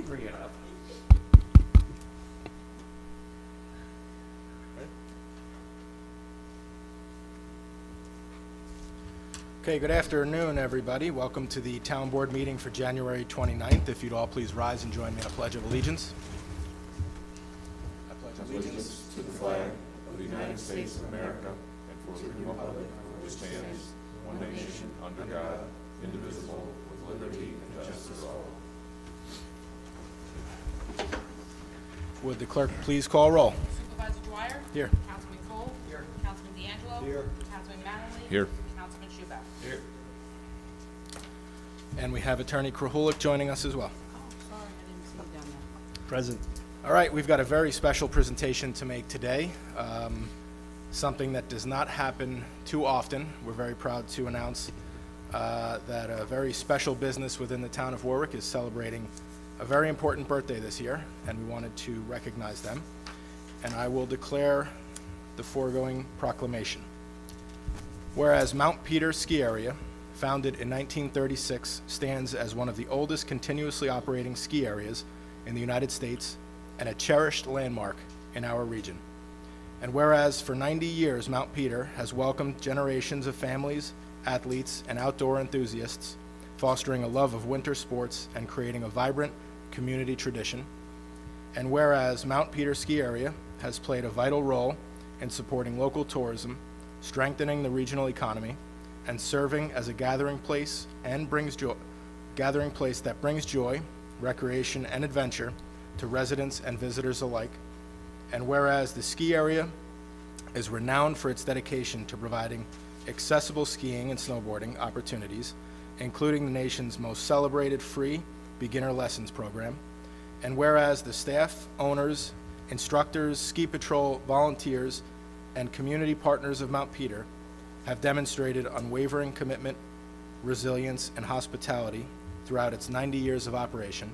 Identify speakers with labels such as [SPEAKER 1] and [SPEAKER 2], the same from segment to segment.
[SPEAKER 1] bring it up.
[SPEAKER 2] Okay, good afternoon, everybody. Welcome to the Town Board meeting for January 29th. If you'd all please rise and join me in a Pledge of Allegiance. I pledge
[SPEAKER 3] Allegiance to the flag of the United States of America and for the republic which stands one nation under God, indivisible, with liberty and justice for all.
[SPEAKER 2] Would the clerk please call roll?
[SPEAKER 4] Supervisor Dwyer?
[SPEAKER 2] Here.
[SPEAKER 4] Councilman Cole? Here. Councilman D'Angelo?
[SPEAKER 1] Here.
[SPEAKER 4] Councilman Mattingly?
[SPEAKER 3] Here.
[SPEAKER 4] Councilman Schubert?
[SPEAKER 1] Here.
[SPEAKER 2] And we have Attorney Krahulik joining us as well.
[SPEAKER 4] Oh, sorry, I didn't see you down there.
[SPEAKER 2] Present. All right, we've got a very special presentation to make today. Something that does not happen too often. We're very proud to announce that a very special business within the town of Warwick is celebrating a very important birthday this year, and we wanted to recognize them. And I will declare the foregoing proclamation. Whereas Mount Peter Ski Area, founded in 1936, stands as one of the oldest continuously operating ski areas in the United States and a cherished landmark in our region. And whereas for 90 years Mount Peter has welcomed generations of families, athletes, and outdoor enthusiasts, fostering a love of winter sports and creating a vibrant community tradition. And whereas Mount Peter Ski Area has played a vital role in supporting local tourism, strengthening the regional economy, and serving as a gathering place that brings joy, recreation, and adventure to residents and visitors alike. And whereas the ski area is renowned for its dedication to providing accessible skiing and snowboarding opportunities, including the nation's most celebrated free beginner lessons program. And whereas the staff, owners, instructors, ski patrol, volunteers, and community partners of Mount Peter have demonstrated unwavering commitment, resilience, and hospitality throughout its 90 years of operation.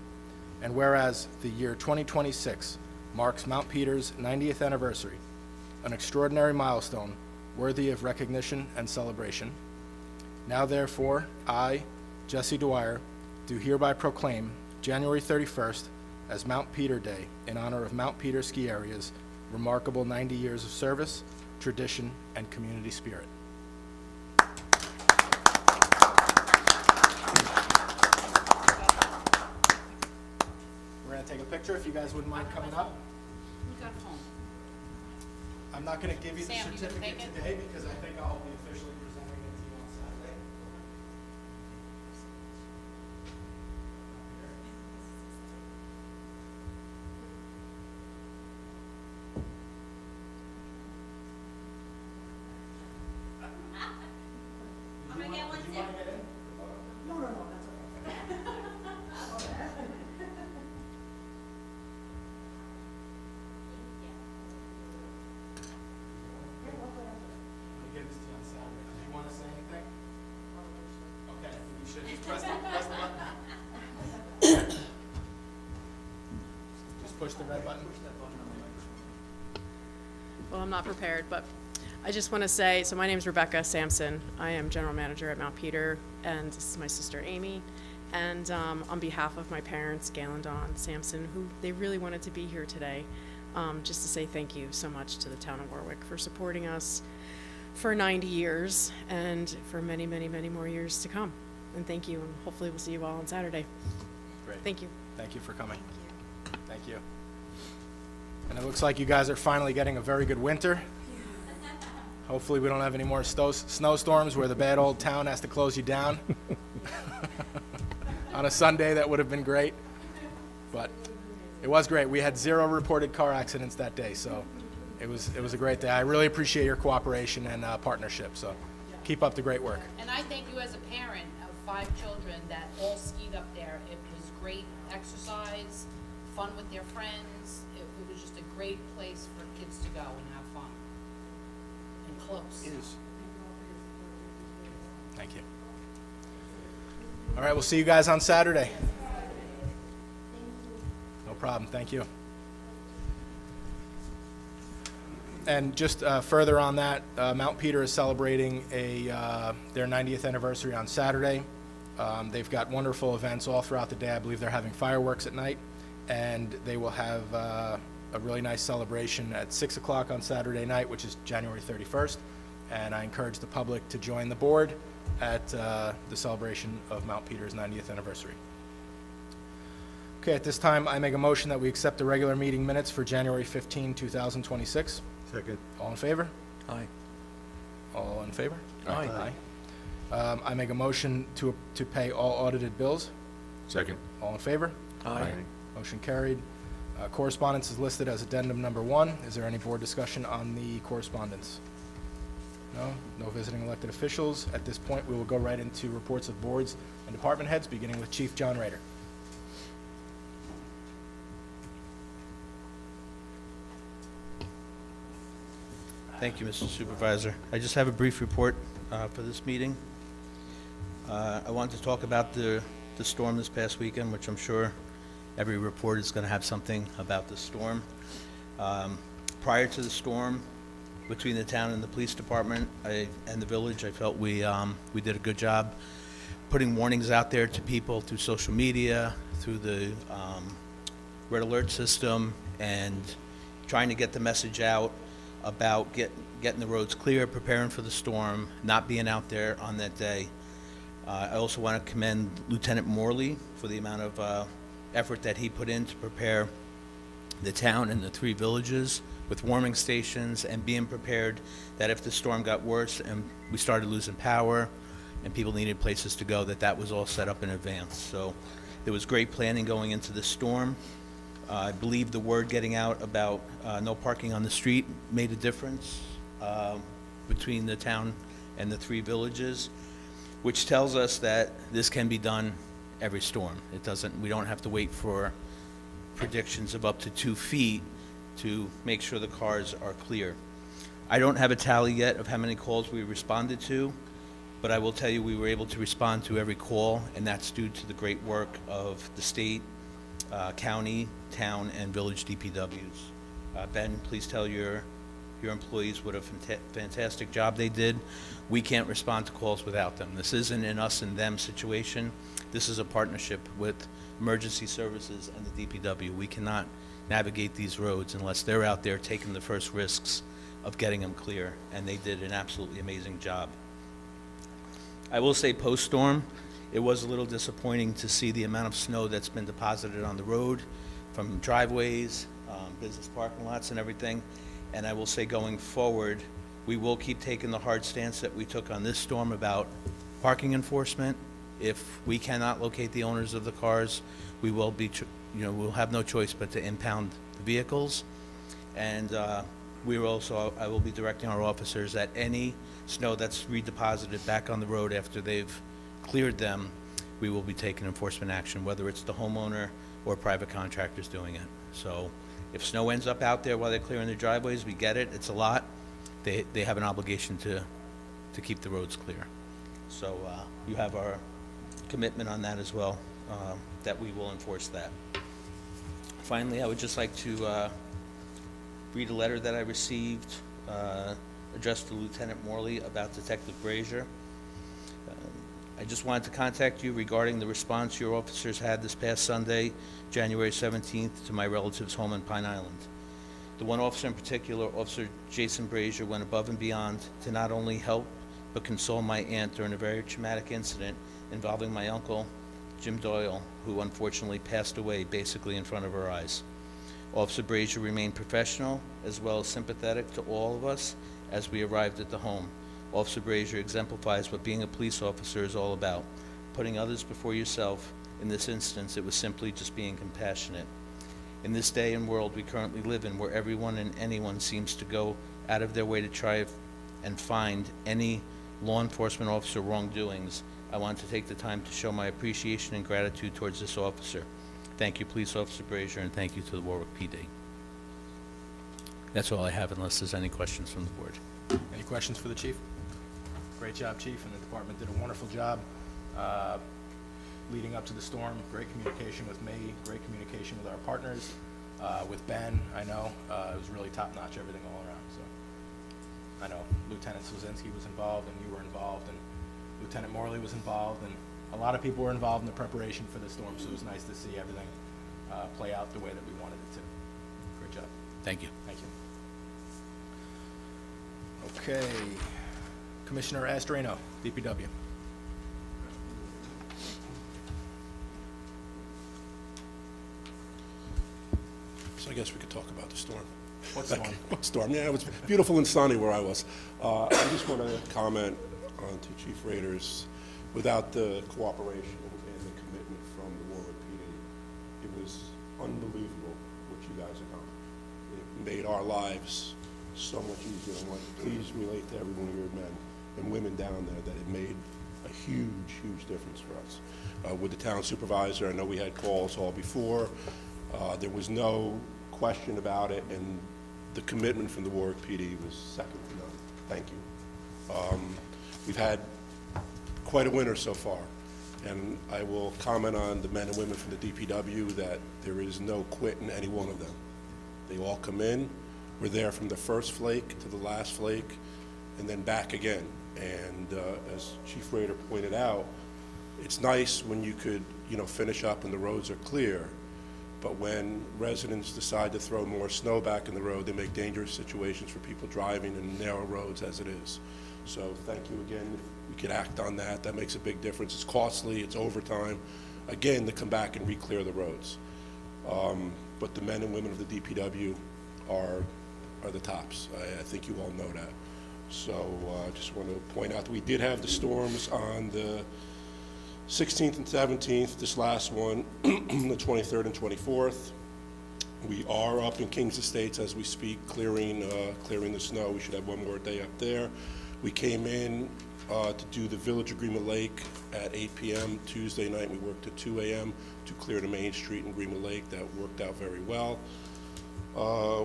[SPEAKER 2] And whereas the year 2026 marks Mount Peter's 90th anniversary, an extraordinary milestone worthy of recognition and celebration. Now therefore, I, Jesse Dwyer, do hereby proclaim January 31st as Mount Peter Day in honor of Mount Peter Ski Area's remarkable 90 years of service, tradition, and community spirit. We're going to take a picture if you guys wouldn't mind coming up.
[SPEAKER 4] Who got home?
[SPEAKER 2] I'm not going to give you the
[SPEAKER 4] Sam, you gonna
[SPEAKER 2] certificate
[SPEAKER 4] take it?
[SPEAKER 2] today because I think I'll be officially presenting it to you on Saturday.
[SPEAKER 5] I'm gonna get one
[SPEAKER 2] Do
[SPEAKER 5] too.
[SPEAKER 2] you want to get in?
[SPEAKER 5] No, that's okay.
[SPEAKER 2] I'll give this to you on Saturday. Do you want to say anything? Okay, you should just press the button. Just push the red button.
[SPEAKER 6] Well, I'm not prepared, but I just want to say, so my name is Rebecca Sampson. I am general manager at Mount Peter, and this is my sister Amy. And on behalf of my parents, Gail and Dawn Sampson, who they really wanted to be here today, just to say thank you so much to the town of Warwick for supporting us for 90 years and for many, many, many more years to come. And thank you, and hopefully we'll see you all on Saturday.
[SPEAKER 2] Great.
[SPEAKER 6] Thank you.
[SPEAKER 2] Thank you for coming. Thank you. And it looks like you guys are finally getting a very good winter. Hopefully we don't have any more snowstorms where the bad old town has to close you down. On a Sunday, that would have been great. But it was great. We had 0 reported car accidents that day, so it was a great day. I really appreciate your cooperation and partnership, so keep up the great work.
[SPEAKER 4] And I thank you as a parent of 5 children that all skied up there. It was great exercise, fun with their friends. It was just a great place for kids to go and have fun. And close.
[SPEAKER 2] Thank you. All right, we'll see you guys on Saturday. No problem. Thank you. And just further on that, Mount Peter is celebrating their 90th anniversary on Saturday. They've got wonderful events all throughout the day. I believe they're having fireworks at night. and they will have a really nice celebration at 6 o'clock on Saturday night, which is January 31st, and I encourage the public to join the board at the celebration of Mount Peter's 90th anniversary. Okay, at this time, I make a motion that we accept the regular meeting minutes for January 15, 2026.
[SPEAKER 1] Second.
[SPEAKER 2] All in favor?
[SPEAKER 1] Aye.
[SPEAKER 2] All in favor?
[SPEAKER 1] Aye.
[SPEAKER 2] I make a motion to pay all audited bills.
[SPEAKER 3] Second.
[SPEAKER 2] All in favor?
[SPEAKER 1] Aye.
[SPEAKER 2] Motion carried. Correspondence is listed as addendum number 1. Is there any board discussion on the correspondence? No? No visiting elected officials. At this point, we will go right into reports of boards and department heads, beginning with Chief John Rader.
[SPEAKER 7] Thank you, Mr. Supervisor. I just have a brief report for this meeting. I wanted to talk about the storm this past weekend, which I'm sure every report is going to have something about the storm. Prior to the storm, between the town and the police department and the village, I felt we did a good job putting warnings out there to people through social media, through the red alert system, and trying to get the message out about getting the roads clear, preparing for the storm, not being out there on that day. I also want to commend Lieutenant Morley for the amount of effort that he put in to prepare the town and the 3 villages with warming stations and being prepared that if the storm got worse and we started losing power and people needed places to go, that was all set up in advance. So there was great planning going into the storm. I believe the word getting out about no parking on the street made a difference between the town and the 3 villages, which tells us that this can be done every storm. We don't have to wait for predictions of up to 2 feet to make sure the cars are clear. I don't have a tally yet of how many calls we responded to, but I will tell you we were able to respond to every call, and that's due to the great work of the state, county, town, and village DPWs. Ben, please tell your employees what a fantastic job they did. We can't respond to calls without them. This isn't an us and them situation. This is a partnership with emergency services and the DPW. We cannot navigate these roads unless they're out there taking the first risks of getting them clear, and they did an absolutely amazing job. I will say post-storm, it was a little disappointing to see the amount of snow that's been deposited on the road from driveways, business parking lots and everything. And I will say going forward, we will keep taking the hard stance that we took on this storm about parking enforcement. If we cannot locate the owners of the cars, we will be, we'll have no choice but to impound the vehicles. And I will be directing our officers that any snow that's redeposited back on the road after they've cleared them, we will be taking enforcement action, whether it's the homeowner or private contractors doing it. So if snow ends up out there while they're clearing their driveways, we get it, it's a lot. They have an obligation to keep the roads clear. So you have our commitment on that as well, that we will enforce that. Finally, I would just like to read a letter that I received addressed to Lieutenant Morley about Detective Brazier. I just wanted to contact you regarding the response your officers had this past Sunday, January 17th, to my relative's home in Pine Island. The one officer in particular, Officer Jason Brazier, went above and beyond to not only help but console my aunt during a very traumatic incident involving my uncle, Jim Doyle, who unfortunately passed away basically in front of our eyes. Officer Brazier remained professional as well as sympathetic to all of us as we arrived at the home. Officer Brazier exemplifies what being a police officer is all about, putting others before yourself. In this instance, it was simply just being compassionate. In this day and world we currently live in, where everyone and anyone seems to go out of their way to try and find any law enforcement officer wrongdoings, I want to take the time to show my appreciation and gratitude towards this officer. Thank you, Police Officer Brazier, and thank you to the Warwick PD. That's all I have, unless there's any questions from the board.
[SPEAKER 2] Any questions for the chief? Great job, Chief, and the department did a wonderful job leading up to the storm. Great communication with me, great communication with our partners, with Ben. I know it was really top-notch, everything all around. So I know Lieutenant Słuzinski was involved, and you were involved, and Lieutenant Morley was involved, and a lot of people were involved in the preparation for the storm. So it was nice to see everything play out the way that we wanted it to. Great job.
[SPEAKER 7] Thank you.
[SPEAKER 2] Thank you. Okay, Commissioner Astrino, DPW.
[SPEAKER 1] So I guess we could talk about the storm.
[SPEAKER 2] What's the one?
[SPEAKER 1] What storm? Yeah, it was beautiful and sunny where I was. I just want to comment on to Chief Rader's, without the cooperation and the commitment from the Warwick PD, it was unbelievable what you guys accomplished. It made our lives so much easier. I want to please relate to every one of your men and women down there that it made a huge, huge difference for us. With the town supervisor, I know we had calls all before. There was no question about it, and the commitment from the Warwick PD was second to none. Thank you. We've had quite a winter so far, and I will comment on the men and women from the DPW that there is no quit in any one of them. They all come in. We're there from the first flake to the last flake, and then back again. And as Chief Rader pointed out, it's nice when you could, finish up and the roads are clear. But when residents decide to throw more snow back in the road, they make dangerous situations for people driving in narrow roads as it is. So thank you again. If we could act on that, that makes a big difference. It's costly, it's overtime, again, to come back and re-clear the roads. But the men and women of the DPW are the tops. I think you all know that. So I just want to point out that we did have the storms on the 16th and 17th, this last one, the 23rd and 24th. We are up in Kings Estates as we speak, clearing the snow. We should have one more day up there. We came in to do the Village of Greenwood Lake at 8 p.m. Tuesday night. We worked at 2 a.m. to clear the main street in Greenwood Lake. That worked out very well.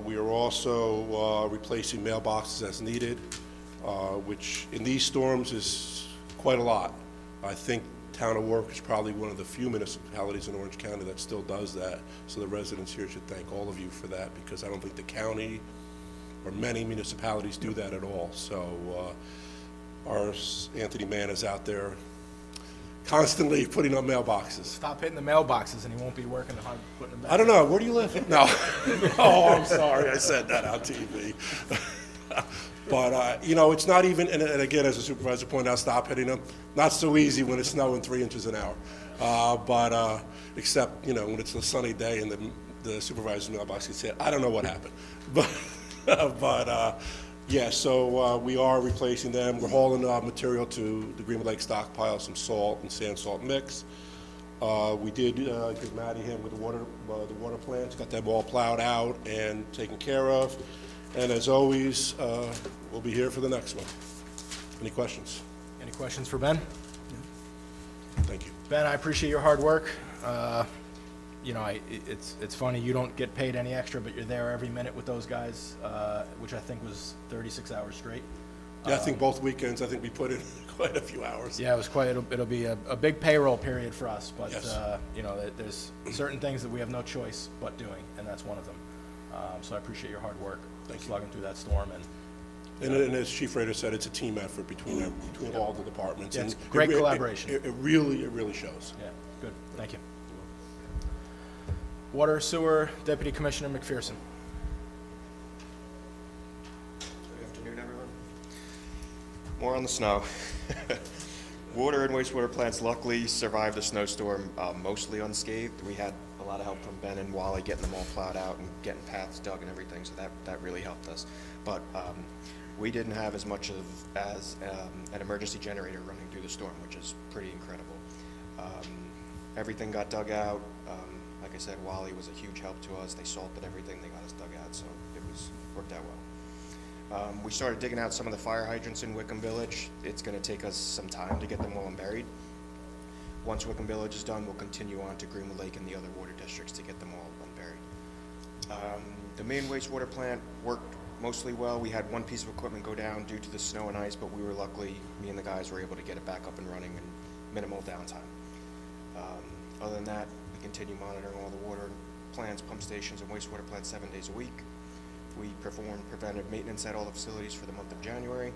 [SPEAKER 1] We are also replacing mailboxes as needed, which in these storms is quite a lot. I think Town of Warwick is probably one of the few municipalities in Orange County that still does that. So the residents here should thank all of you for that, because I don't think the county or many municipalities do that at all. So our Anthony Mann is out there constantly putting up mailboxes.
[SPEAKER 2] Stop hitting the mailboxes and he won't be working hard putting them back.
[SPEAKER 1] I don't know, where do you live? No. Oh, I'm sorry, I said that on TV. But, it's not even, and again, as the supervisor pointed out, stop hitting them. Not so easy when it's snowing 3 inches an hour. But except, when it's a sunny day and the supervisor's mailbox gets hit, I don't know what happened. But yeah, so we are replacing them. We're hauling material to the Greenwood Lake stockpile, some salt and sand salt mix. We did give Matty him with the water plants, got them all plowed out and taken care of. And as always, we'll be here for the next one. Any questions?
[SPEAKER 2] Any questions for Ben?
[SPEAKER 1] Thank you.
[SPEAKER 2] Ben, I appreciate your hard work. It's funny, you don't get paid any extra, but you're there every minute with those guys, which I think was 36 hours straight.
[SPEAKER 1] Yeah, I think both weekends, I think we put in quite a few hours.
[SPEAKER 2] Yeah, it'll be a big payroll period for us, but,
[SPEAKER 1] Yes.
[SPEAKER 2] There's certain things that we have no choice but doing, and that's one of them. So I appreciate your hard work, slugging through that storm.
[SPEAKER 1] And as Chief Rader said, it's a team effort between all the departments.
[SPEAKER 2] Yeah, it's
[SPEAKER 1] And
[SPEAKER 2] great collaboration.
[SPEAKER 1] It really shows.
[SPEAKER 2] Yeah, good, thank you. Water Sewer Deputy Commissioner McPherson.
[SPEAKER 8] Good afternoon, everyone. More on the snow. Water and wastewater plants luckily survived the snowstorm mostly unscathed. We had a lot of help from Ben and Wally getting them all plowed out and getting paths dug and everything, so that really helped us. But we didn't have as much as an emergency generator running through the storm, which is pretty incredible. Everything got dug out. Like I said, Wally was a huge help to us. They salted everything, they got us dug out, so it worked out well. We started digging out some of the fire hydrants in Wickham Village. It's going to take us some time to get them all unburied. Once Wickham Village is done, we'll continue on to Greenwood Lake and the other water districts to get them all unburied. The main wastewater plant worked mostly well. We had one piece of equipment go down due to the snow and ice, but we were lucky, me and the guys were able to get it back up and running and minimal downtime. Other than that, we continue monitoring all the water plants, pump stations, and wastewater plants 7 days a week. We performed preventive maintenance at all the facilities for the month of January,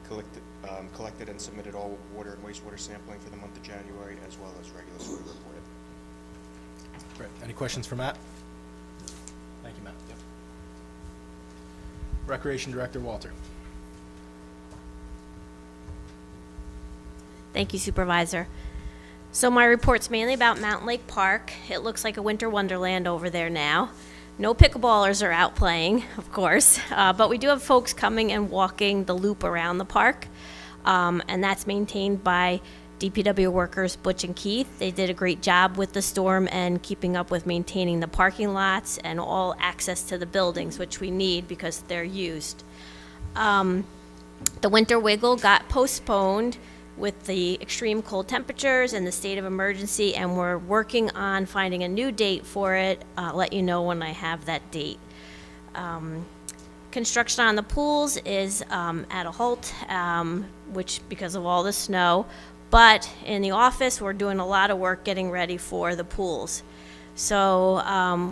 [SPEAKER 8] collected and submitted all water and wastewater sampling for the month of January, as well as regulatory reported.
[SPEAKER 2] Great. Any questions for Matt? Thank you, Matt. Recreation Director Walter.
[SPEAKER 9] Thank you, Supervisor. So my report's mainly about Mountain Lake Park. It looks like a winter wonderland over there now. No pickleballers are out playing, of course, but we do have folks coming and walking the loop around the park, and that's maintained by DPW workers Butch and Keith. They did a great job with the storm and keeping up with maintaining the parking lots and all access to the buildings, which we need because they're used. The Winter Wiggle got postponed with the extreme cold temperatures and the state of emergency, and we're working on finding a new date for it. I'll let you know when I have that date. Construction on the pools is at a halt, which because of all the snow, but in the office, we're doing a lot of work getting ready for the pools. So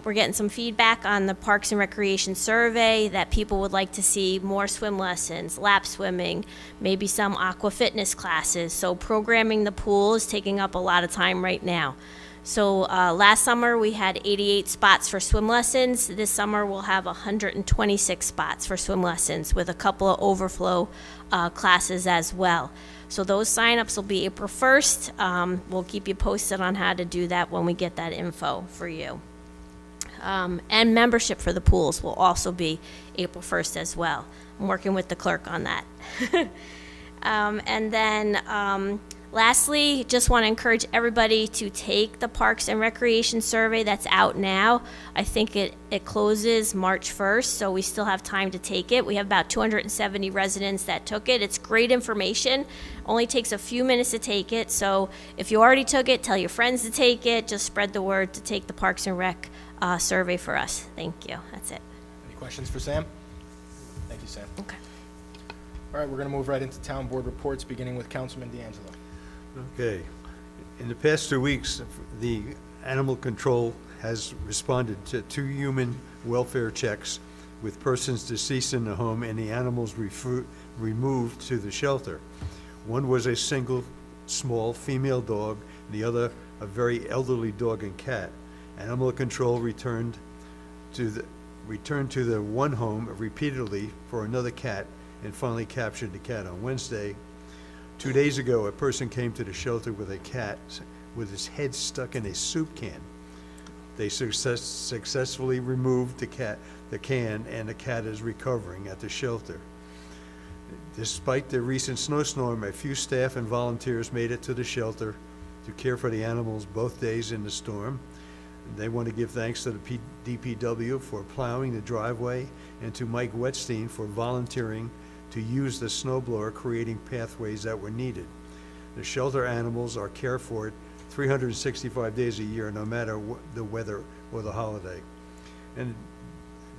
[SPEAKER 9] we're getting some feedback on the Parks and Recreation survey that people would like to see more swim lessons, lap swimming, maybe some aqua fitness classes. So programming the pool is taking up a lot of time right now. So last summer we had 88 spots for swim lessons. This summer we'll have 126 spots for swim lessons with a couple of overflow classes as well. So those signups will be April 1st. We'll keep you posted on how to do that when we get that info for you. And membership for the pools will also be April 1st as well. I'm working with the clerk on that. And then lastly, just want to encourage everybody to take the Parks and Recreation survey that's out now. I think it closes March 1st, so we still have time to take it. We have about 270 residents that took it. It's great information. Only takes a few minutes to take it, so if you already took it, tell your friends to take it. Just spread the word to take the Parks and Rec survey for us. Thank you. That's it.
[SPEAKER 2] Any questions for Sam? Thank you, Sam.
[SPEAKER 9] Okay.
[SPEAKER 2] All right, we're going to move right into town board reports, beginning with Councilman D'Angelo.
[SPEAKER 10] Okay. In the past 2 weeks, the Animal Control has responded to 2 human welfare checks with persons deceased in the home and the animals removed to the shelter. One was a single small female dog, the other a very elderly dog and cat. Animal Control returned to the one home repeatedly for another cat and finally captured the cat on Wednesday. 2 days ago, a person came to the shelter with a cat with his head stuck in a soup can. They successfully removed the can, and the cat is recovering at the shelter. Despite the recent snowstorm, a few staff and volunteers made it to the shelter to care for the animals both days in the storm. They want to give thanks to the DPW for plowing the driveway and to Mike Wetstein for volunteering to use the snowblower, creating pathways that were needed. The shelter animals are cared for 365 days a year, no matter the weather or the holiday. And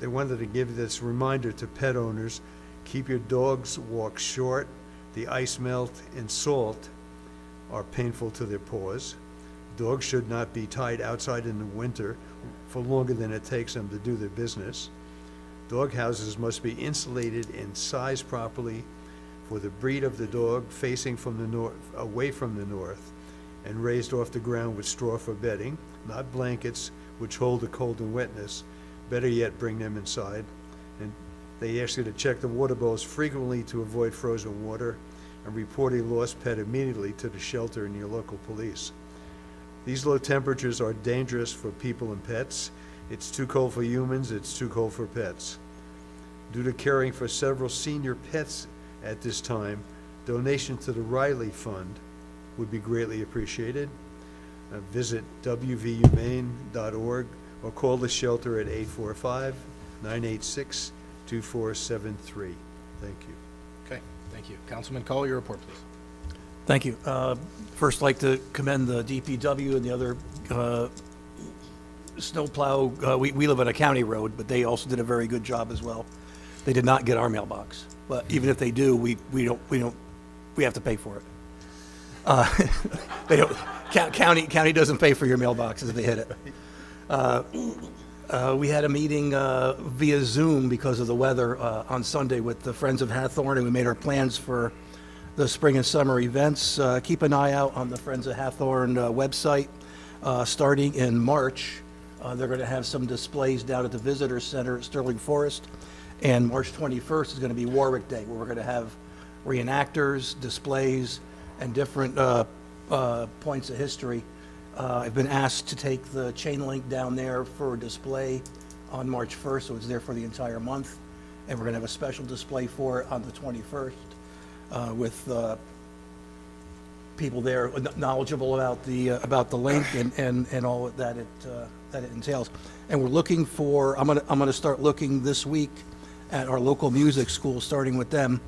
[SPEAKER 10] they wanted to give this reminder to pet owners: keep your dog's walk short. The ice melt and salt are painful to their paws. Dogs should not be tied outside in the winter for longer than it takes them to do their business. Dog houses must be insulated and sized properly for the breed of the dog, facing from the north, away from the north, and raised off the ground with straw for bedding, not blankets which hold the cold and wetness. Better yet, bring them inside. And they ask you to check the water bowls frequently to avoid frozen water, and report a lost pet immediately to the shelter and your local police. These low temperatures are dangerous for people and pets. It's too cold for humans, it's too cold for pets. Due to caring for several senior pets at this time, donation to the Riley Fund would be greatly appreciated. Visit wvhumane.org or call the shelter at 845-986-2473. Thank you.
[SPEAKER 2] Okay, thank you. Councilman Cole, your report, please.
[SPEAKER 11] Thank you. First, I'd like to commend the DPW and the other snowplow. We live on a county road, but they also did a very good job as well. They did not get our mailbox, but even if they do, we have to pay for it. They don't. County doesn't pay for your mailboxes if they hit it. We had a meeting via Zoom because of the weather on Sunday with the Friends of Hathorn, and we made our plans for the spring and summer events. Keep an eye out on the Friends of Hathorn website. Starting in March, They're going to have some displays down at the Visitor Center at Sterling Forest. And March 21st is going to be Warwick Day, where we're going to have reenactors, displays, and different points of history. I've been asked to take the chain link down there for a display on March 1st, so it's there for the entire month. And we're going to have a special display for it on the 21st with people there knowledgeable about the link and all that it entails. And we're looking for, I'm going to start looking this week at our local music school, starting with them.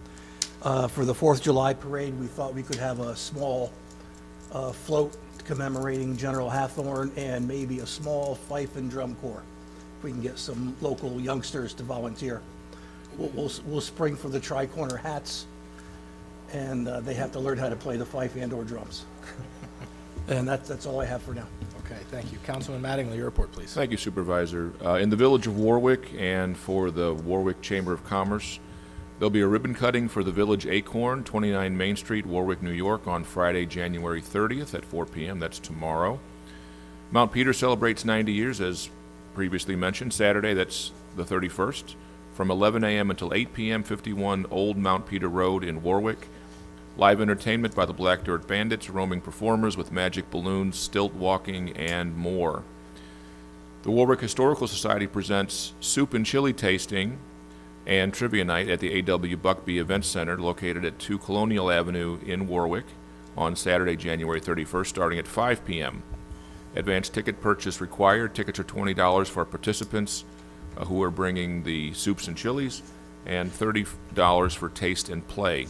[SPEAKER 11] For the 4th of July parade, we thought we could have a small float commemorating General Hathorne and maybe a small fife and drum corps. If we can get some local youngsters to volunteer. We'll spring for the tri-corner hats, and they have to learn how to play the fife and/or drums. And that's all I have for now.
[SPEAKER 2] Okay, thank you. Councilman Mattingly, your report, please.
[SPEAKER 3] Thank you, Supervisor. In the village of Warwick and for the Warwick Chamber of Commerce, there'll be a ribbon cutting for the Village Acorn, 29 Main Street, Warwick, New York, on Friday, January 30th at 4 p.m. That's tomorrow. Mount Peter celebrates 90 years, as previously mentioned. Saturday, that's the 31st, from 11 a.m. until 8 p.m., 51 Old Mount Peter Road in Warwick. Live entertainment by the Black Dirt Bandits, roaming performers with magic balloons, stilt walking, and more. The Warwick Historical Society presents soup and chili tasting and trivia night at the A.W. Buckbee Event Center, located at 2 Colonial Avenue in Warwick, on Saturday, January 31st, starting at 5 p.m. Advanced ticket purchase required. Tickets are $20 for participants who are bringing the soups and chilies, and $30 for taste and play.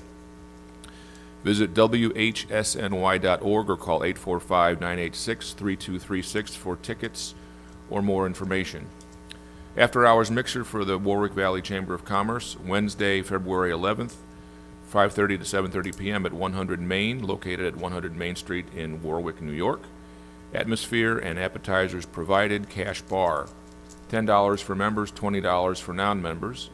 [SPEAKER 3] Visit WHSNY.org or call 845-986-3236 for tickets or more information. After-hours mixer for the Warwick Valley Chamber of Commerce, Wednesday, February 11th, 5:30 to 7:30 p.m. at 100 Main, located at 100 Main Street in Warwick, New York. Atmosphere and appetizers provided, cash bar. $10 for members, $20 for non-members.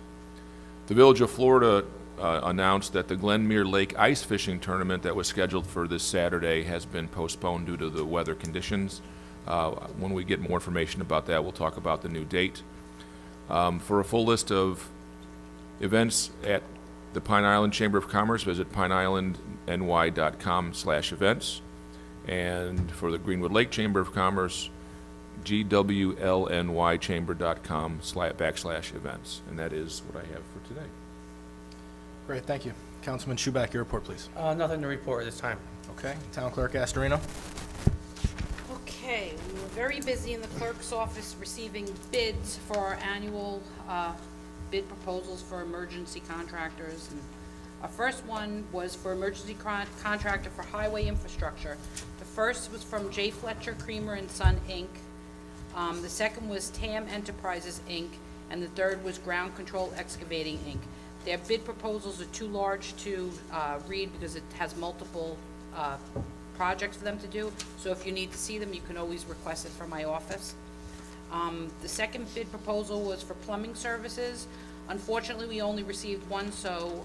[SPEAKER 3] The Village of Florida announced that the Glenmere Lake Ice Fishing Tournament that was scheduled for this Saturday has been postponed due to the weather conditions. When we get more information about that, we'll talk about the new date. For a full list of events at the Pine Island Chamber of Commerce, visit pineislandny.com/events. And for the Greenwood Lake Chamber of Commerce, gwlnychamber.com/events. And that is what I have for today.
[SPEAKER 2] Great, thank you. Councilman Schuback, your report, please.
[SPEAKER 12] Nothing to report at this time.
[SPEAKER 2] Okay, Town Clerk Astorino.
[SPEAKER 4] Okay, we were very busy in the clerk's office receiving bids for our annual bid proposals for emergency contractors. And our first one was for emergency contractor for highway infrastructure. The first was from J. Fletcher Creamer and Son, Inc. The second was TAM Enterprises, Inc., and the third was Ground Control Excavating, Inc. Their bid proposals are too large to read because it has multiple projects for them to do. So if you need to see them, you can always request it from my office. The second bid proposal was for plumbing services. Unfortunately, we only received one, so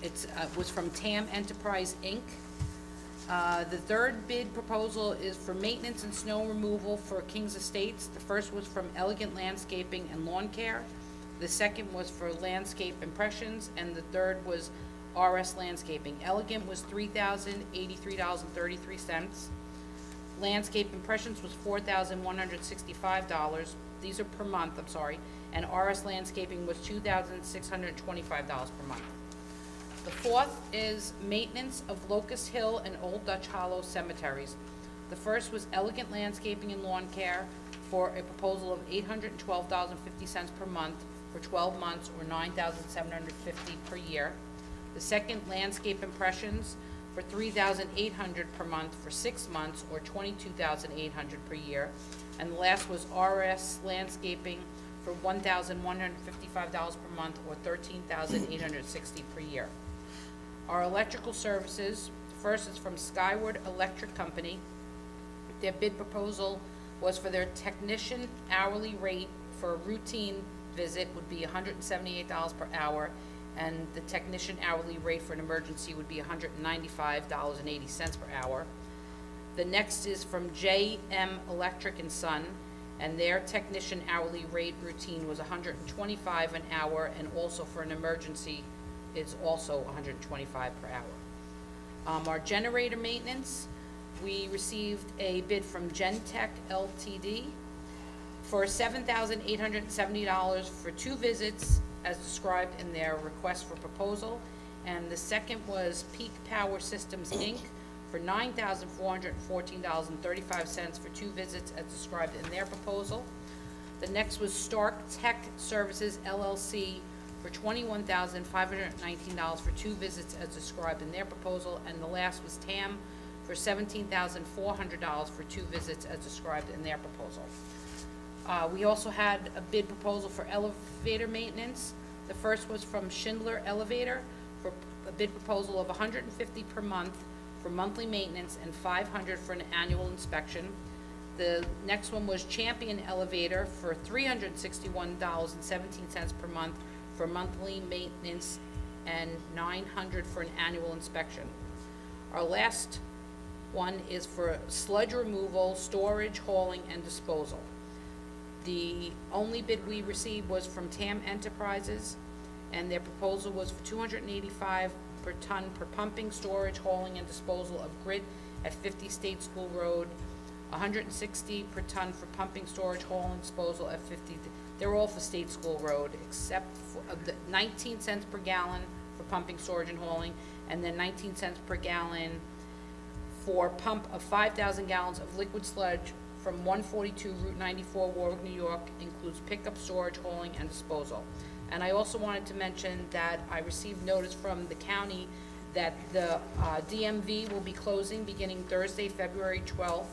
[SPEAKER 4] it was from TAM Enterprise, Inc. The third bid proposal is for maintenance and snow removal for King's Estates. The first was from Elegant Landscaping and Lawn Care. The second was for Landscape Impressions, and the third was RS Landscaping. Elegant was $3,083.33. Landscape Impressions was $4,165. These are per month, I'm sorry. And RS Landscaping was $2,625 per month. The fourth is maintenance of Locust Hill and Old Dutch Hollow cemeteries. The first was Elegant Landscaping and Lawn Care for a proposal of $812.50 per month for 12 months, or $9,750 per year. The second, Landscape Impressions, for $3,800 per month for 6 months, or $22,800 per year. And the last was RS Landscaping for $1,155 per month, or $13,860 per year. Our electrical services, first is from Skyward Electric Company. Their bid proposal was for their technician hourly rate for a routine visit would be $178 per hour, and the technician hourly rate for an emergency would be $195.80 per hour. The next is from JM Electric and Son. and their technician hourly rate routine was $125 an hour, and also for an emergency, it's also $125 per hour. Our generator maintenance, we received a bid from Gentech Ltd. for $7,870 for 2 visits as described in their request for proposal. And the second was Peak Power Systems, Inc. for $9,414.35 for 2 visits as described in their proposal. The next was Stark Tech Services, LLC for $21,519 for 2 visits as described in their proposal. And the last was TAM for $17,400 for 2 visits as described in their proposal. We also had a bid proposal for elevator maintenance. The first was from Schindler Elevator for a bid proposal of $150 per month for monthly maintenance and $500 for an annual inspection. The next one was Champion Elevator for $361.17 per month for monthly maintenance and $900 for an annual inspection. Our last one is for sludge removal, storage, hauling, and disposal. The only bid we received was from TAM Enterprises, and their proposal was for $285 per ton per pumping, storage, hauling, and disposal of grit at 50 State School Road, $160 per ton for pumping, storage, hauling, disposal at 50. They're all for State School Road, except for the 19 cents per gallon for pumping, storage, and hauling, and then 19 cents per gallon for pump of 5,000 gallons of liquid sludge from 142 Route 94, Warwick, New York, includes pickup, storage, hauling, and disposal. And I also wanted to mention that I received notice from the county that the DMV will be closing beginning Thursday, February 12th,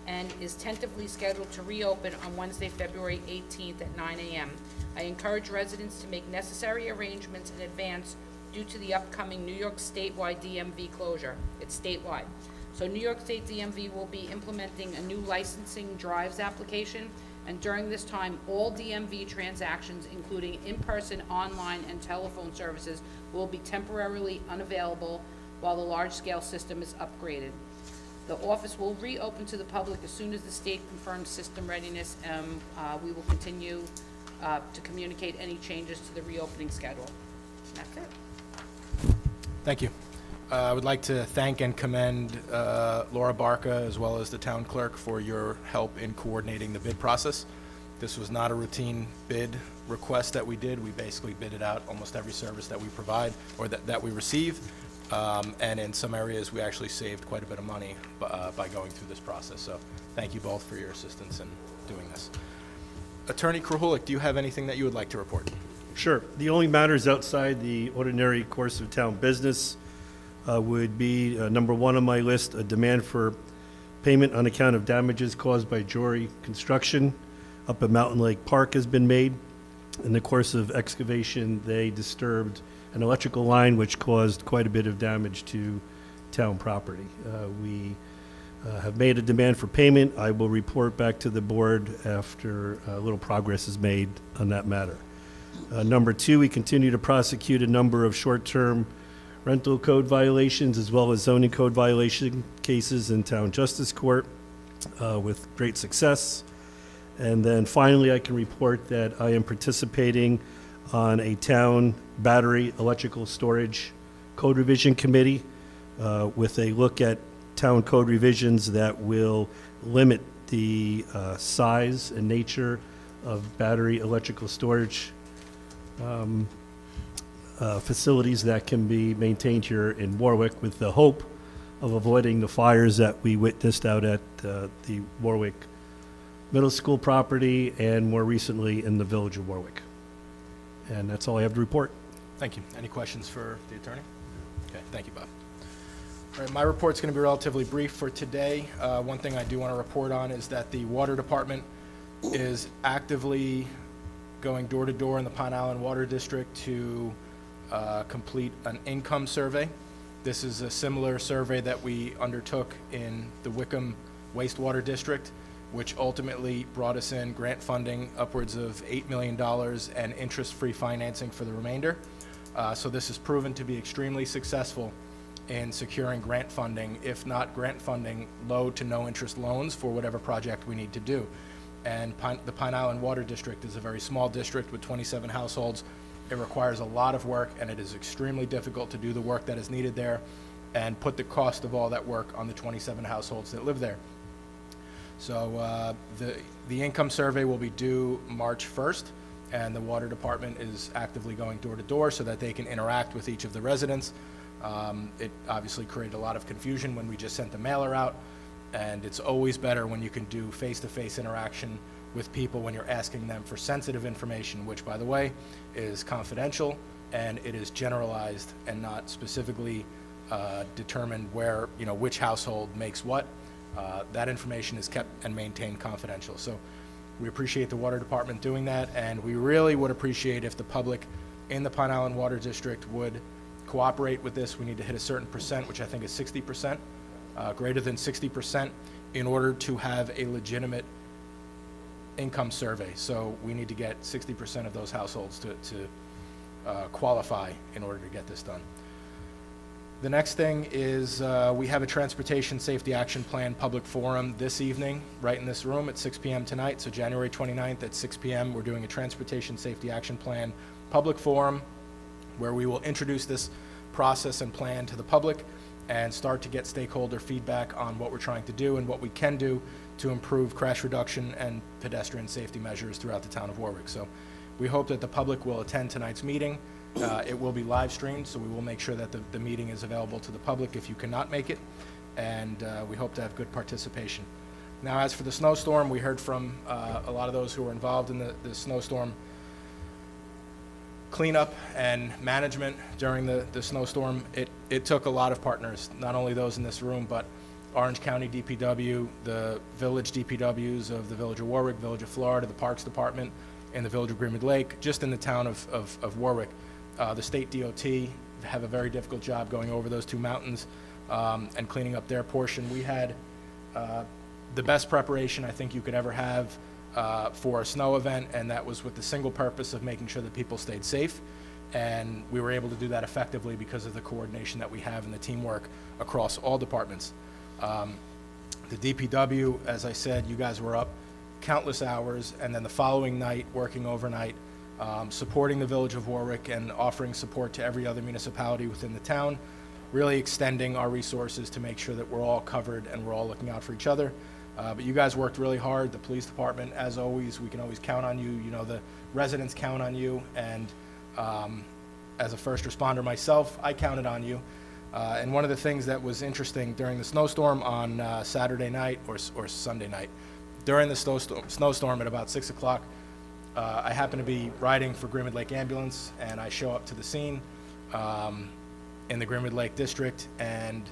[SPEAKER 4] and is tentatively scheduled to reopen on Wednesday, February 18th at 9 a.m. I encourage residents to make necessary arrangements in advance due to the upcoming New York statewide DMV closure. It's statewide. So New York State DMV will be implementing a new licensing drives application, and during this time, all DMV transactions, including in-person, online, and telephone services, will be temporarily unavailable while the large-scale system is upgraded. The office will reopen to the public as soon as the state confirms system readiness, and we will continue to communicate any changes to the reopening schedule. And that's it.
[SPEAKER 2] Thank you. I would like to thank and commend Laura Barca as well as the town clerk for your help in coordinating the bid process. This was not a routine bid request that we did. We basically bidded out almost every service that we provide or that we receive. And in some areas, we actually saved quite a bit of money by going through this process. So thank you both for your assistance in doing this. Attorney Krahulik, do you have anything that you would like to report?
[SPEAKER 12] Sure. The only matters outside the ordinary course of town business would be number 1 on my list, a demand for payment on account of damages caused by Jory Construction up at Mountain Lake Park has been made. In the course of excavation, they disturbed an electrical line which caused quite a bit of damage to town property. We have made a demand for payment. I will report back to the board after a little progress is made on that matter. Number 2, we continue to prosecute a number of short-term rental code violations as well as zoning code violation cases in Town Justice Court with great success. And then finally, I can report that I am participating on a town battery electrical storage code revision committee with a look at town code revisions that will limit the size and nature of battery electrical storage facilities that can be maintained here in Warwick, with the hope of avoiding the fires that we witnessed out at the Warwick Middle School property and more recently in the village of Warwick. And that's all I have to report.
[SPEAKER 2] Thank you. Any questions for the attorney? Okay, thank you, Bob. All right, my report's going to be relatively brief for today. One thing I do want to report on is that the water department is actively going door to door in the Pine Island Water District to complete an income survey. This is a similar survey that we undertook in the Wickham Wastewater District, which ultimately brought us in grant funding upwards of $8 million and interest-free financing for the remainder. So this has proven to be extremely successful in securing grant funding, if not grant funding, low to no interest loans for whatever project we need to do. and the Pine Island Water District is a very small district with 27 households. It requires a lot of work, and it is extremely difficult to do the work that is needed there and put the cost of all that work on the 27 households that live there. So the income survey will be due March 1st, and the water department is actively going door to door so that they can interact with each of the residents. It obviously created a lot of confusion when we just sent the mailer out, and it's always better when you can do face-to-face interaction with people when you're asking them for sensitive information, which, by the way, is confidential, and it is generalized and not specifically determined where, which household makes what. That information is kept and maintained confidential. So we appreciate the water department doing that, and we really would appreciate if the public in the Pine Island Water District would cooperate with this. We need to hit a certain percent, which I think is 60%, greater than 60%, in order to have a legitimate income survey. So we need to get 60% of those households to qualify in order to get this done. The next thing is we have a Transportation Safety Action Plan public forum this evening, right in this room at 6 p.m. tonight. So January 29th at 6 p.m. we're doing a Transportation Safety Action Plan public forum where we will introduce this process and plan to the public and start to get stakeholder feedback on what we're trying to do and what we can do to improve crash reduction and pedestrian safety measures throughout the town of Warwick. So we hope that the public will attend tonight's meeting. It will be live streamed, so we will make sure that the meeting is available to the public if you cannot make it, and we hope to have good participation. Now, as for the snowstorm, we heard from a lot of those who were involved in the snowstorm cleanup and management during the snowstorm. It took a lot of partners, not only those in this room, but Orange County DPW, the village DPWs of the Village of Warwick, Village of Florida, the Parks Department, and the Village of Greenwood Lake, just in the town of Warwick. The state DOT have a very difficult job going over those two mountains and cleaning up their portion. We had the best preparation I think you could ever have for a snow event, and that was with the single purpose of making sure that people stayed safe. And we were able to do that effectively because of the coordination that we have and the teamwork across all departments. The DPW, as I said, you guys were up countless hours, and then the following night, working overnight, supporting the Village of Warwick and offering support to every other municipality within the town, really extending our resources to make sure that we're all covered and we're all looking out for each other. But you guys worked really hard. The police department, as always, we can always count on you. The residents count on you, and as a first responder myself, I counted on you. And one of the things that was interesting during the snowstorm on Saturday night or Sunday night, during the snowstorm at about 6 o'clock, I happen to be riding for Greenwood Lake Ambulance, and I show up to the scene in the Greenwood Lake District, and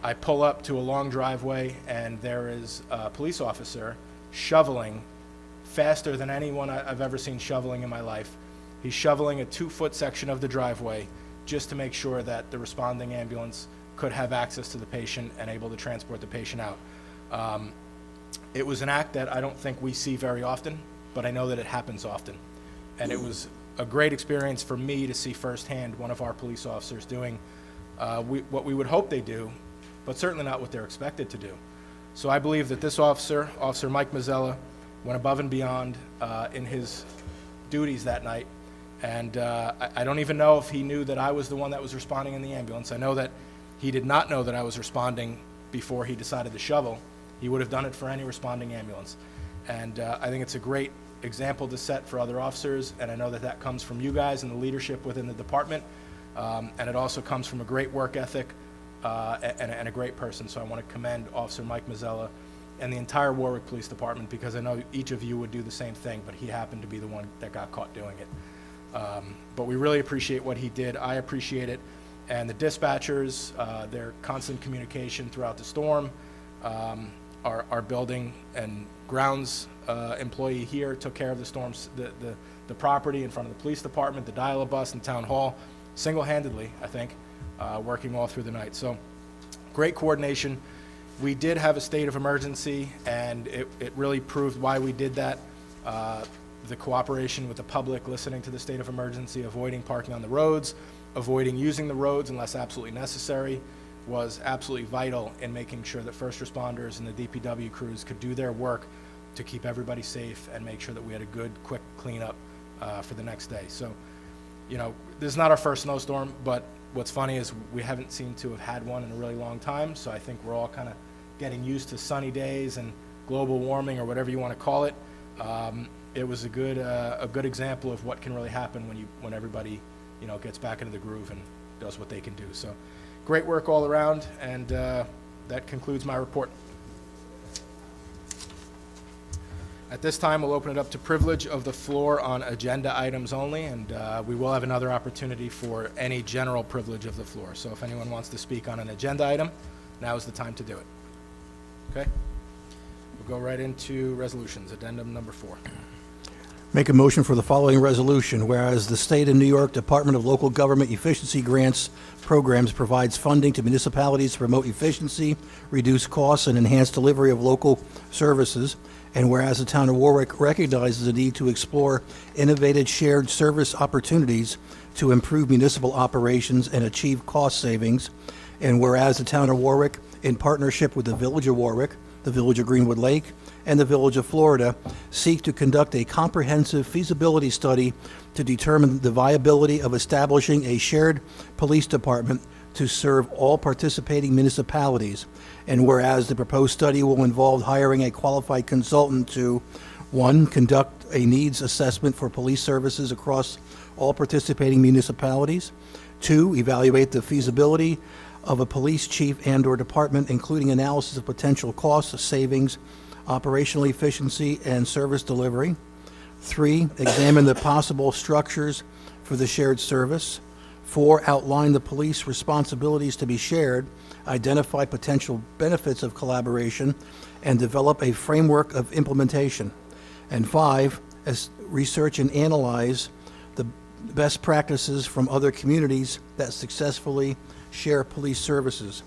[SPEAKER 2] I pull up to a long driveway, and there is a police officer shoveling faster than anyone I've ever seen shoveling in my life. He's shoveling a 2-foot section of the driveway just to make sure that the responding ambulance could have access to the patient and able to transport the patient out. It was an act that I don't think we see very often, but I know that it happens often. And it was a great experience for me to see firsthand one of our police officers doing what we would hope they do, but certainly not what they're expected to do. So I believe that this officer, Officer Mike Mazzella, went above and beyond in his duties that night. And I don't even know if he knew that I was the one that was responding in the ambulance. I know that he did not know that I was responding before he decided to shovel. He would have done it for any responding ambulance. And I think it's a great example to set for other officers, and I know that that comes from you guys and the leadership within the department, and it also comes from a great work ethic and a great person. So I want to commend Officer Mike Mazzella and the entire Warwick Police Department, because I know each of you would do the same thing, but he happened to be the one that got caught doing it. But we really appreciate what he did. I appreciate it. And the dispatchers, their constant communication throughout the storm, our building and grounds employee here took care of the storms, the property in front of the police department, the dial-a-bus and town hall, single-handedly, I think, working all through the night. So great coordination. We did have a state of emergency, and it really proved why we did that. The cooperation with the public, listening to the state of emergency, avoiding parking on the roads, avoiding using the roads unless absolutely necessary, was absolutely vital in making sure that first responders and the DPW crews could do their work to keep everybody safe and make sure that we had a good, quick cleanup for the next day. So, you know, this is not our first snowstorm, but what's funny is we haven't seemed to have had one in a really long time, so I think we're all kind of getting used to sunny days and global warming, or whatever you want to call it. It was a good example of what can really happen when everybody, you know, gets back into the groove and does what they can do. So, great work all around, and that concludes my report. At this time, we'll open it up to privilege of the floor on agenda items only, and we will have another opportunity for any general privilege of the floor. So if anyone wants to speak on an agenda item, now is the time to do it. Okay? We'll go right into resolutions. Addendum number 4.
[SPEAKER 11] Make a motion for the following resolution, whereas the State of New York Department of Local Government Efficiency Grants Programs provides funding to municipalities to promote efficiency, reduce costs, and enhance delivery of local services, and whereas the Town of Warwick recognizes the need to explore innovative shared service opportunities to improve municipal operations and achieve cost savings, and whereas the Town of Warwick, in partnership with the Village of Warwick, the Village of Greenwood Lake, and the Village of Florida, seek to conduct a comprehensive feasibility study to determine the viability of establishing a shared police department to serve all participating municipalities. And whereas the proposed study will involve hiring a qualified consultant to, 1, conduct a needs assessment for police services across all participating municipalities, 2, evaluate the feasibility of a police chief and/or department, including analysis of potential costs, savings, operational efficiency, and service delivery, 3, examine the possible structures for the shared service, 4, outline the police responsibilities to be shared, identify potential benefits of collaboration, and develop a framework of implementation. And 5, research and analyze the best practices from other communities that successfully share police services.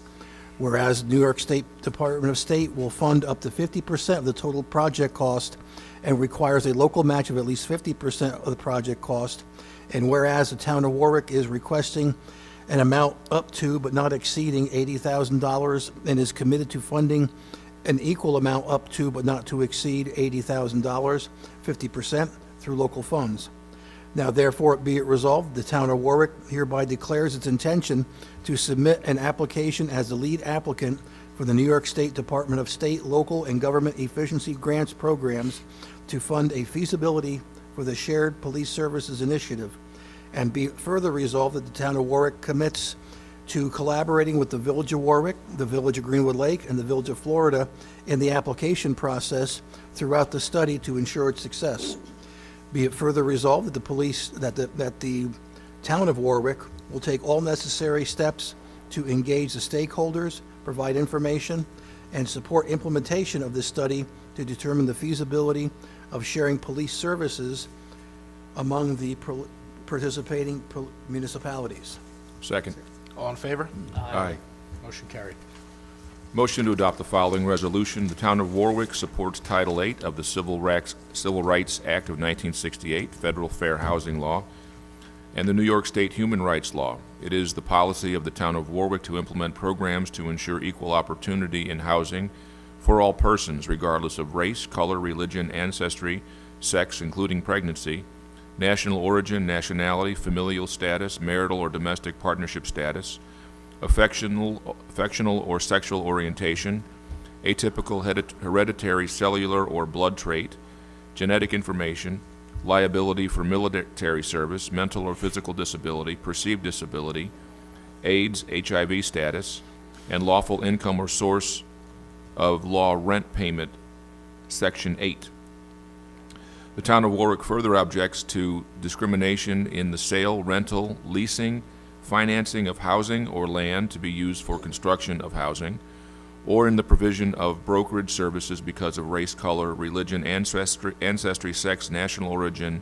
[SPEAKER 11] Whereas New York State Department of State will fund up to 50% of the total project cost and requires a local match of at least 50% of the project cost. And whereas the Town of Warwick is requesting an amount up to but not exceeding $80,000 and is committed to funding an equal amount up to but not to exceed $80,000, 50%, through local funds. Now therefore be it resolved, the Town of Warwick hereby declares its intention to submit an application as the lead applicant for the New York State Department of State, Local, and Government Efficiency Grants Programs to fund a feasibility for the Shared Police Services Initiative. And be it further resolved that the Town of Warwick commits to collaborating with the Village of Warwick, the Village of Greenwood Lake, and the Village of Florida in the application process throughout the study to ensure its success. Be it further resolved that the Town of Warwick will take all necessary steps to engage the stakeholders, provide information, and support implementation of this study to determine the feasibility of sharing police services among the participating municipalities.
[SPEAKER 3] Second.
[SPEAKER 2] All in favor?
[SPEAKER 3] Aye.
[SPEAKER 2] Motion carried.
[SPEAKER 3] Motion to adopt the following resolution. The Town of Warwick supports Title 8 of the Civil Rights Act of 1968, Federal Fair Housing Law, and the New York State Human Rights Law. It is the policy of the Town of Warwick to implement programs to ensure equal opportunity in housing for all persons, regardless of race, color, religion, ancestry, sex, including pregnancy, national origin, nationality, familial status, marital or domestic partnership status, affectional or sexual orientation, atypical hereditary cellular or blood trait, genetic information, liability for military service, mental or physical disability, perceived disability, AIDS, HIV status, and lawful income or source of law rent payment, Section 8. The Town of Warwick further objects to discrimination in the sale, rental, leasing, financing of housing or land to be used for construction of housing, or in the provision of brokerage services because of race, color, religion, ancestry, sex, national origin,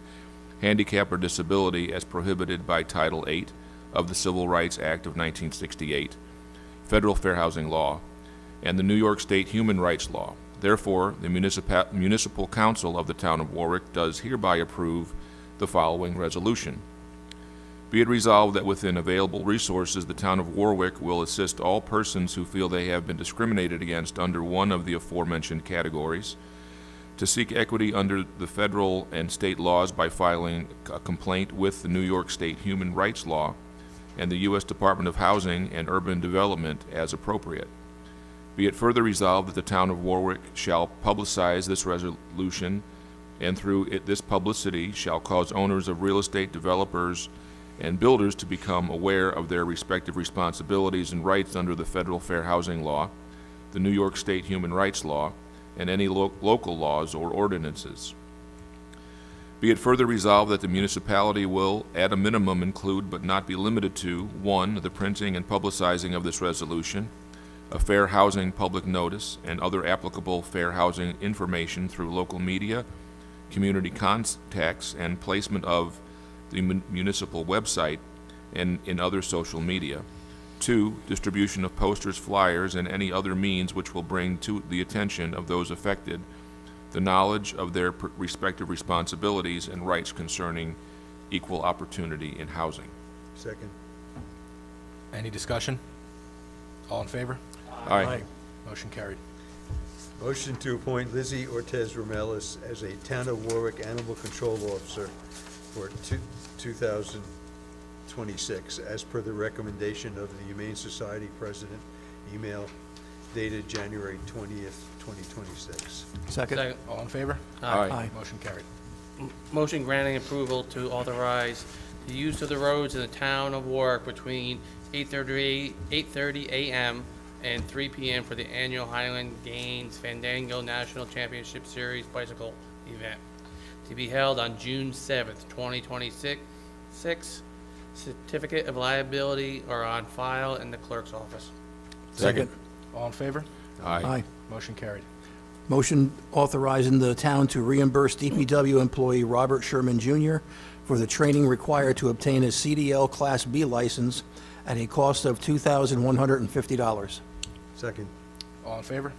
[SPEAKER 3] handicap, or disability as prohibited by Title 8 of the Civil Rights Act of 1968, Federal Fair Housing Law, and the New York State Human Rights Law. Therefore, the Municipal Council of the Town of Warwick does hereby approve the following resolution. Be it resolved that within available resources, the Town of Warwick will assist all persons who feel they have been discriminated against under one of the aforementioned categories to seek equity under the federal and state laws by filing a complaint with the New York State Human Rights Law and the U.S. Department of Housing and Urban Development as appropriate. Be it further resolved that the Town of Warwick shall publicize this resolution, and through this publicity shall cause owners of real estate, developers, and builders to become aware of their respective responsibilities and rights under the Federal Fair Housing Law, the New York State Human Rights Law, and any local laws or ordinances. Be it further resolved that the municipality will, at a minimum, include but not be limited to: 1, the printing and publicizing of this resolution, a fair housing public notice, and other applicable fair housing information through local media, community contacts, and placement of the municipal website and in other social media. 2, distribution of posters, flyers, and any other means which will bring to the attention of those affected the knowledge of their respective responsibilities and rights concerning equal opportunity in housing.
[SPEAKER 10] Second.
[SPEAKER 2] Any discussion? All in favor?
[SPEAKER 3] Aye.
[SPEAKER 2] Motion carried.
[SPEAKER 10] Motion to appoint Lizzie Ortez Romales as a Town of Warwick Animal Control Officer for 2026, as per the recommendation of the Humane Society President, email dated January 20th, 2026.
[SPEAKER 11] Second.
[SPEAKER 2] All in favor?
[SPEAKER 3] Aye.
[SPEAKER 2] Motion carried.
[SPEAKER 13] Motion granting approval to authorize the use of the roads in the town of Warwick between 8:30 a.m. and 3 p.m. for the annual Highland Games Fandango National Championship Series bicycle event to be held on June 7th, 2026. Certificate of liability are on file in the clerk's office.
[SPEAKER 11] Second.
[SPEAKER 2] All in favor?
[SPEAKER 3] Aye.
[SPEAKER 2] Motion carried.
[SPEAKER 11] Motion authorizing the town to reimburse DPW employee Robert Sherman Jr. for the training required to obtain a CDL Class B license at a cost of $2,150.
[SPEAKER 10] Second.
[SPEAKER 2] All in favor?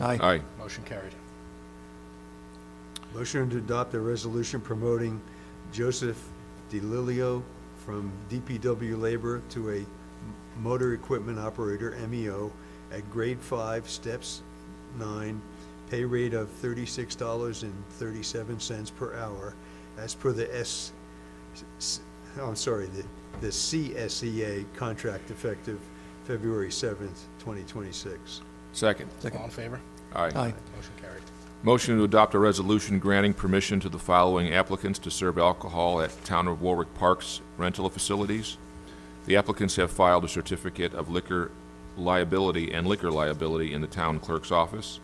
[SPEAKER 11] Aye.
[SPEAKER 3] Aye.
[SPEAKER 2] Motion carried.
[SPEAKER 10] Motion to adopt a resolution promoting Joseph DeLilio from DPW labor to a motor equipment operator, MEO, at grade 5, steps 9, pay rate of $36.37 per hour, as per the the CSEA contract effective February 7th, 2026.
[SPEAKER 3] Second.
[SPEAKER 2] All in favor?
[SPEAKER 3] Aye.
[SPEAKER 11] Aye.
[SPEAKER 2] Motion carried.
[SPEAKER 3] Motion to adopt a resolution granting permission to the following applicants to serve alcohol at Town of Warwick Parks rental facilities. The applicants have filed a certificate of liquor liability and liquor liability in the town clerk's office.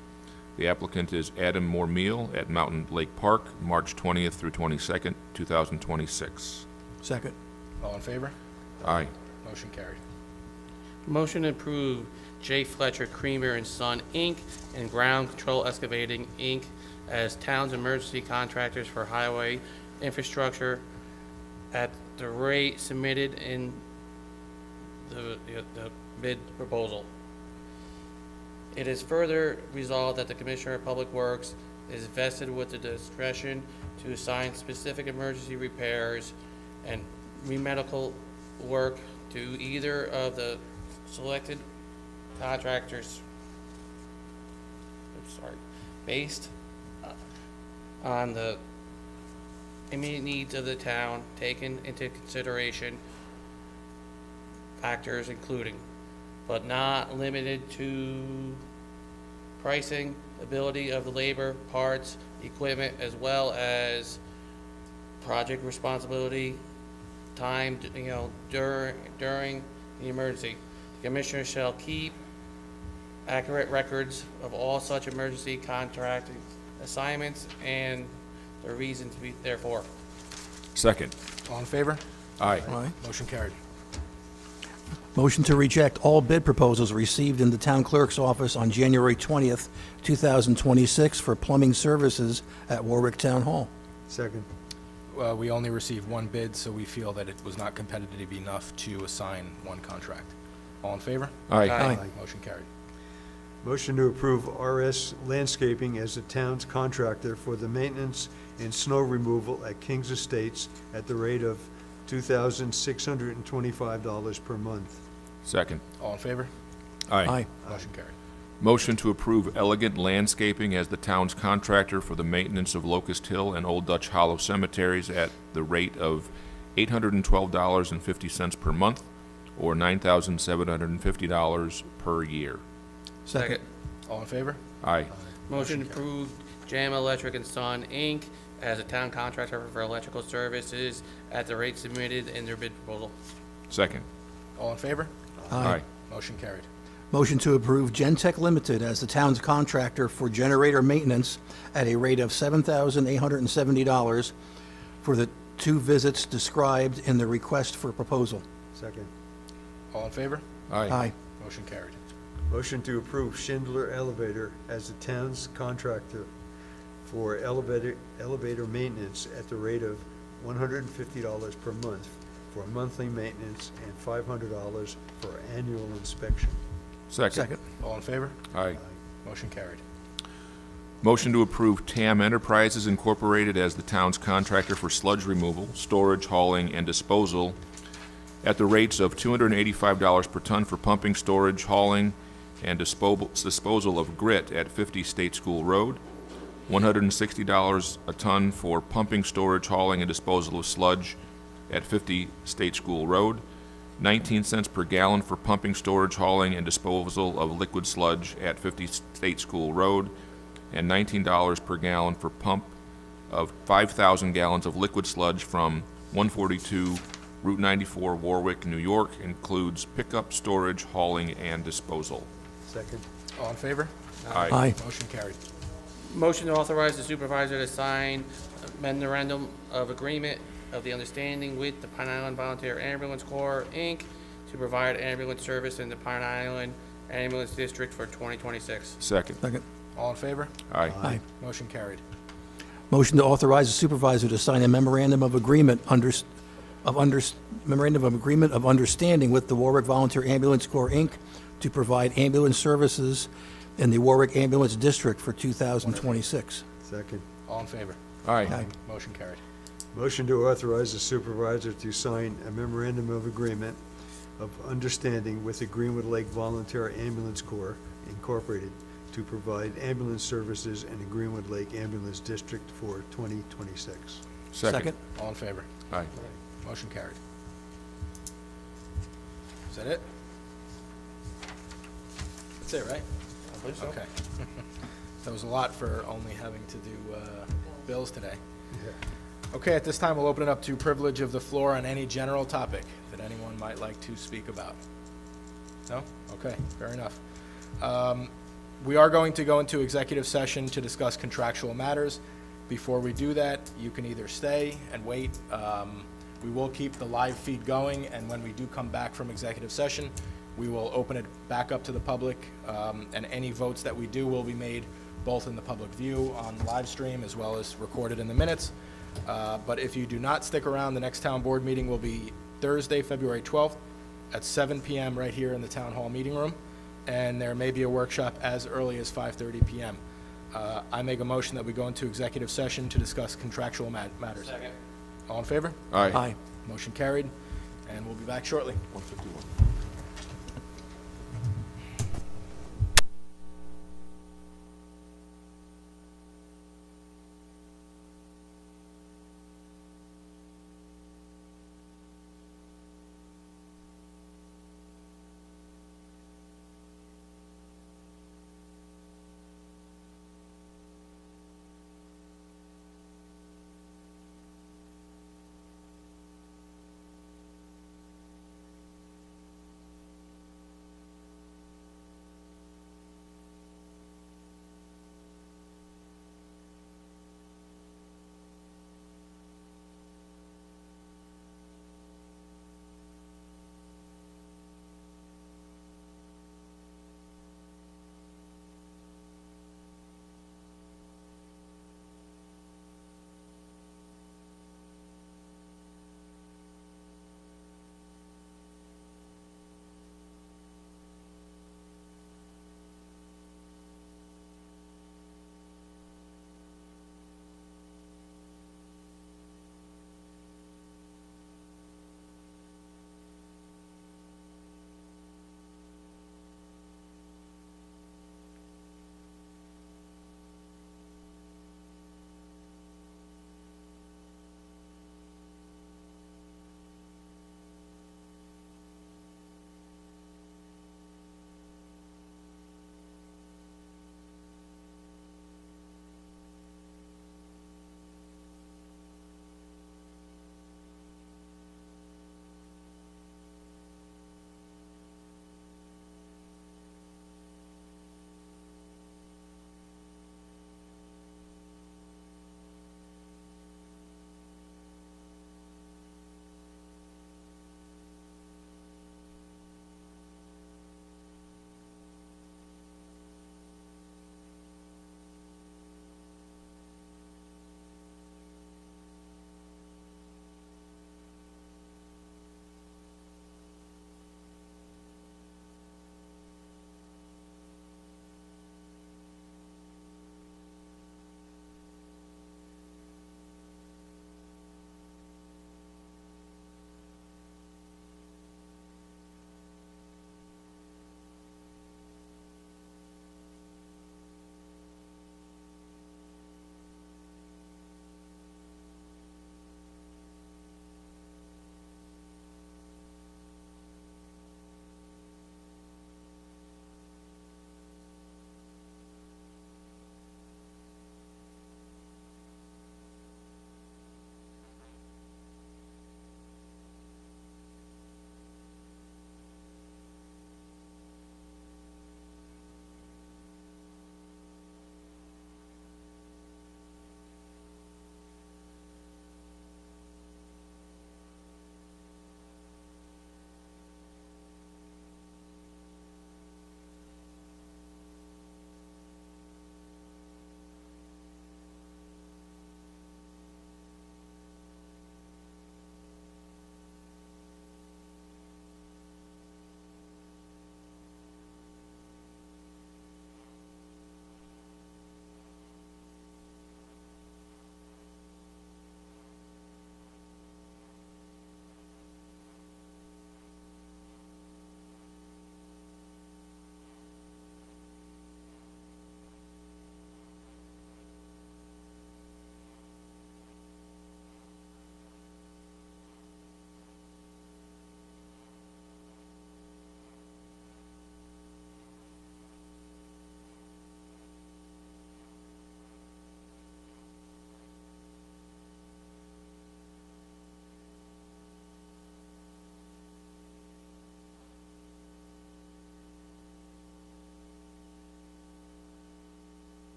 [SPEAKER 3] The applicant is Adam Moore Meal at Mountain Lake Park, March 20th through 22nd, 2026.
[SPEAKER 11] Second.
[SPEAKER 2] All in favor?
[SPEAKER 3] Aye.
[SPEAKER 2] Motion carried.
[SPEAKER 13] Motion to approve J. Fletcher Creamer and Son, Inc. and Ground Control Excavating, Inc. as town's emergency contractors for highway infrastructure at the rate submitted in the bid proposal. It is further resolved that the Commissioner of Public Works is vested with the discretion to assign specific emergency repairs and remedial work to either of the selected contractors, based on the immediate needs of the town, taken into consideration factors including, but not limited to, pricing, ability of the labor, parts, equipment, as well as project responsibility, time, during the emergency. The Commissioner shall keep accurate records of all such emergency contracting assignments and the reason to be therefore.
[SPEAKER 3] Second.
[SPEAKER 2] All in favor?
[SPEAKER 3] Aye.
[SPEAKER 11] Aye.
[SPEAKER 2] Motion carried.
[SPEAKER 11] Motion to reject all bid proposals received in the town clerk's office on January 20th, 2026 for plumbing services at Warwick Town Hall.
[SPEAKER 10] Second.
[SPEAKER 2] We only received one bid, so we feel that it was not competitive enough to assign one contract. All in favor?
[SPEAKER 3] Aye.
[SPEAKER 11] Aye.
[SPEAKER 2] Motion carried.
[SPEAKER 10] Motion to approve RS Landscaping as the town's contractor for the maintenance and snow removal at King's Estates at the rate of $2,625 per month.
[SPEAKER 3] Second.
[SPEAKER 2] All in favor?
[SPEAKER 3] Aye.
[SPEAKER 11] Aye.
[SPEAKER 2] Motion carried.
[SPEAKER 3] Motion to approve Elegant Landscaping as the town's contractor for the maintenance of Locust Hill and Old Dutch Hollow cemeteries at the rate of $812.50 per month, or $9,750 per year.
[SPEAKER 11] Second.
[SPEAKER 2] All in favor?
[SPEAKER 3] Aye.
[SPEAKER 13] Motion to approve JM Electric and Son, Inc. as a town contractor for electrical services at the rate submitted in their bid proposal.
[SPEAKER 3] Second.
[SPEAKER 2] All in favor?
[SPEAKER 3] Aye.
[SPEAKER 2] Motion carried.
[SPEAKER 11] Motion to approve Gentech Limited as the town's contractor for generator maintenance at a rate of $7,870 for the 2 visits described in the request for proposal.
[SPEAKER 10] Second.
[SPEAKER 2] All in favor?
[SPEAKER 11] Aye.
[SPEAKER 2] Motion carried.
[SPEAKER 10] Motion to approve Schindler Elevator as the town's contractor for elevator maintenance at the rate of $150 per month for monthly maintenance and $500 for annual inspection.
[SPEAKER 3] Second.
[SPEAKER 2] All in favor?
[SPEAKER 3] Aye.
[SPEAKER 2] Motion carried.
[SPEAKER 3] Motion to approve TAM Enterprises Incorporated as the town's contractor for sludge removal, storage, hauling, and disposal at the rates of $285 per ton for pumping, storage, hauling, and disposal of grit at 50 State School Road, $160 a ton for pumping, storage, hauling, and disposal of sludge at 50 State School Road, 19 cents per gallon for pumping, storage, hauling, and disposal of liquid sludge at 50 State School Road, and $19 per gallon for pump of 5,000 gallons of liquid sludge from 142 Route 94, Warwick, New York. Includes pickup, storage, hauling, and disposal.
[SPEAKER 10] Second.
[SPEAKER 2] All in favor?
[SPEAKER 11] Aye.
[SPEAKER 2] Motion carried.
[SPEAKER 13] Motion to authorize the supervisor to sign a memorandum of agreement of the understanding with the Pine Island Volunteer Ambulance Corps, Inc. to provide ambulance service in the Pine Island Ambulance District for 2026.
[SPEAKER 3] Second.
[SPEAKER 11] Second.
[SPEAKER 2] All in favor?
[SPEAKER 3] Aye.
[SPEAKER 11] Aye.
[SPEAKER 2] Motion carried.
[SPEAKER 11] Motion to authorize the supervisor to sign a memorandum of agreement of understanding with the Warwick Volunteer Ambulance Corps, Inc. to provide ambulance services in the Warwick Ambulance District for 2026.
[SPEAKER 10] Second.
[SPEAKER 2] All in favor?
[SPEAKER 3] Aye.
[SPEAKER 2] Motion carried.
[SPEAKER 10] Motion to authorize the supervisor to sign a memorandum of agreement of understanding with the Greenwood Lake Volunteer Ambulance Corps, Incorporated, to provide ambulance services in the Greenwood Lake Ambulance District for 2026.
[SPEAKER 3] Second.
[SPEAKER 2] All in favor?
[SPEAKER 3] Aye.
[SPEAKER 2] Motion carried. Is that it? That's it, right?
[SPEAKER 13] I believe so.
[SPEAKER 2] Okay. That was a lot for only having to do bills today. Okay, at this time, we'll open it up to privilege of the floor on any general topic that anyone might like to speak about. No? Okay, fair enough. We are going to go into executive session to discuss contractual matters. Before we do that, you can either stay and wait. We will keep the live feed going, and when we do come back from executive session, we will open it back up to the public, and any votes that we do will be made both in the public view on live stream as well as recorded in the minutes. But if you do not stick around, the next town board meeting will be Thursday, February 12th at 7 p.m. right here in the town hall meeting room, and there may be a workshop as early as 5:30 p.m. I make a motion that we go into executive session to discuss contractual matters.
[SPEAKER 13] Second.
[SPEAKER 2] All in favor?
[SPEAKER 3] Aye.
[SPEAKER 11] Aye.
[SPEAKER 2] Motion carried, and we'll be back shortly.
[SPEAKER 3] 151.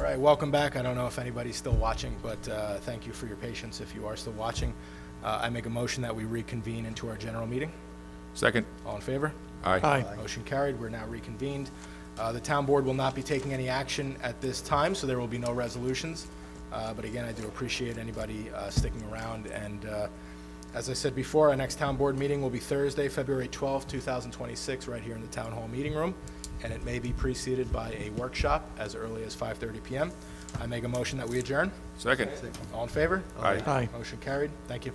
[SPEAKER 2] right, welcome back. I don't know if anybody's still watching, but thank you for your patience if you are still watching. I make a motion that we reconvene into our general meeting.
[SPEAKER 3] Second.
[SPEAKER 2] All in favor?
[SPEAKER 3] Aye.
[SPEAKER 11] Aye.
[SPEAKER 2] Motion carried. We're now reconvened. The town board will not be taking any action at this time, so there will be no resolutions. But again, I do appreciate anybody sticking around. And as I said before, our next town board meeting will be Thursday, February 12th, 2026, right here in the town hall meeting room. And it may be preceded by a workshop as early as 5:30 p.m. I make a motion that we adjourn.
[SPEAKER 3] Second.
[SPEAKER 2] All in favor?
[SPEAKER 3] Aye.
[SPEAKER 11] Aye.
[SPEAKER 2] Motion carried. Thank you.